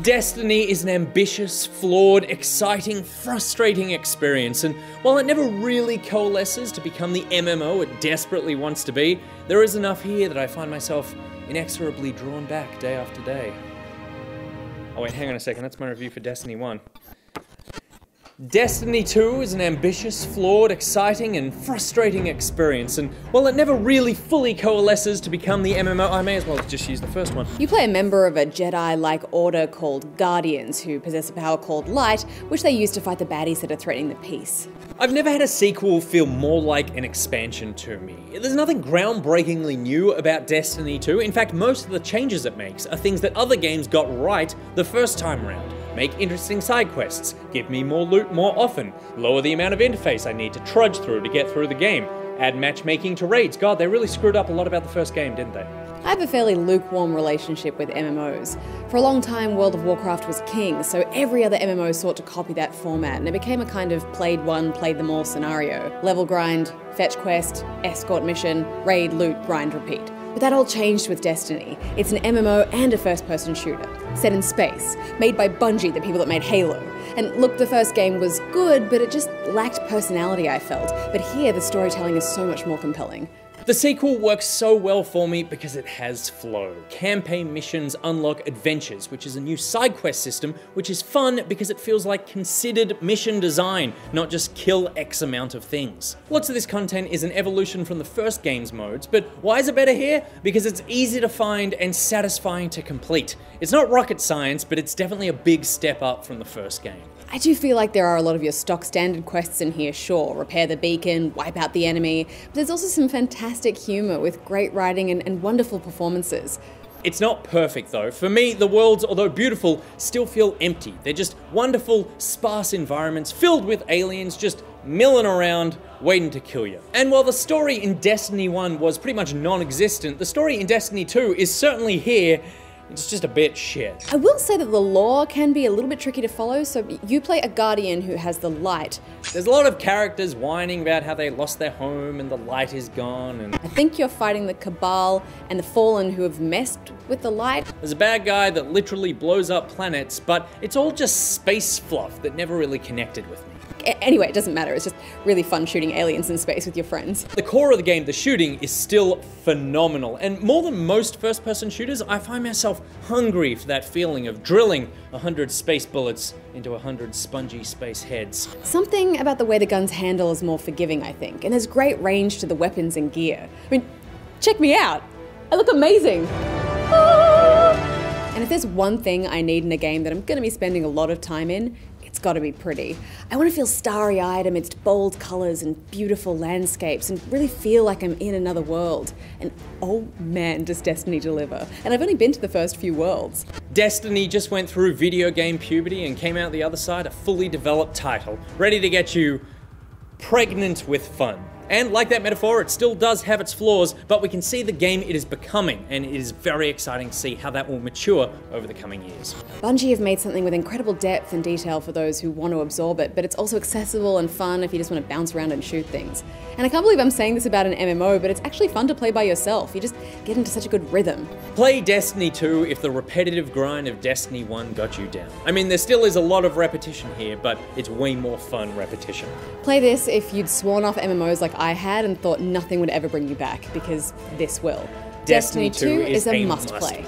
Destiny is an ambitious, flawed, exciting, frustrating experience, and while it never really coalesces to become the MMO it desperately wants to be, there is enough here that I find myself inexorably drawn back day after day. Oh wait, hang on a second, that's my review for Destiny 1. Destiny 2 is an ambitious, flawed, exciting, and frustrating experience, and while it never really fully coalesces to become the MMO, I may as well just use the first one. You play a member of a Jedi-like order called Guardians, who possess a power called Light, which they use to fight the baddies that are threatening the peace. I've never had a sequel feel more like an expansion to me. There's nothing groundbreakingly new about Destiny 2. In fact, most of the changes it makes are things that other games got right the first time round. Make interesting side quests, give me more loot more often, lower the amount of interface I need to trudge through to get through the game, add matchmaking to raids. God, they really screwed up a lot about the first game, didn't they? I have a fairly lukewarm relationship with MMOs. For a long time, World of Warcraft was king, so every other MMO sought to copy that format, and it became a kind of played one, played them all scenario. Level grind, fetch quest, escort mission, raid, loot, grind, repeat. But that all changed with Destiny. It's an MMO and a first-person shooter, set in space, made by Bungie, the people that made Halo. And look, the first game was good, but it just lacked personality, I felt. But here, the storytelling is so much more compelling. The sequel works so well for me because it has flow. Campaign missions unlock adventures, which is a new side quest system, which is fun because it feels like considered mission design, not just kill X amount of things. Lots of this content is an evolution from the first game's modes, but why is it better here? Because it's easy to find and satisfying to complete. It's not rocket science, but it's definitely a big step up from the first game. I do feel like there are a lot of your stock standard quests in here, sure. Repair the beacon, wipe out the enemy, but there's also some fantastic humour with great writing and wonderful performances. It's not perfect though. For me, the worlds, although beautiful, still feel empty. They're just wonderful, sparse environments filled with aliens just milling around, waiting to kill you. And while the story in Destiny 1 was pretty much non-existent, the story in Destiny 2 is certainly here. It's just a bit shit. I will say that the lore can be a little bit tricky to follow, so you play a Guardian who has the Light. There's a lot of characters whining about how they lost their home and the light is gone, and I think you're fighting the Cabal and the Fallen who have messed with the Light. There's a bad guy that literally blows up planets, but it's all just space fluff that never really connected with me. Anyway, it doesn't matter, it's just really fun shooting aliens in space with your friends. The core of the game, the shooting, is still phenomenal, and more than most first-person shooters, I find myself hungry for that feeling of drilling 100 space bullets into 100 spongy space heads. Something about the way the guns handle is more forgiving, I think, and there's great range to the weapons and gear. I mean, check me out! I look amazing! And if there's one thing I need in a game that I'm gonna be spending a lot of time in, it's gotta be pretty. I want to feel starry-eyed amidst bold colours and beautiful landscapes and really feel like I'm in another world. And oh man, does Destiny deliver. And I've only been to the first few worlds. Destiny just went through video game puberty and came out the other side a fully developed title, ready to get you pregnant with fun. And like that metaphor, it still does have its flaws, but we can see the game it is becoming, and it is very exciting to see how that will mature over the coming years. Bungie have made something with incredible depth and detail for those who want to absorb it, but it's also accessible and fun if you just want to bounce around and shoot things. And I can't believe I'm saying this about an MMO, but it's actually fun to play by yourself. You just get into such a good rhythm. Play Destiny 2 if the repetitive grind of Destiny 1 got you down. I mean, there still is a lot of repetition here, but it's way more fun repetition. Play this if you'd sworn off MMOs like I had and thought nothing would ever bring you back, because this will. Destiny 2 is a must play.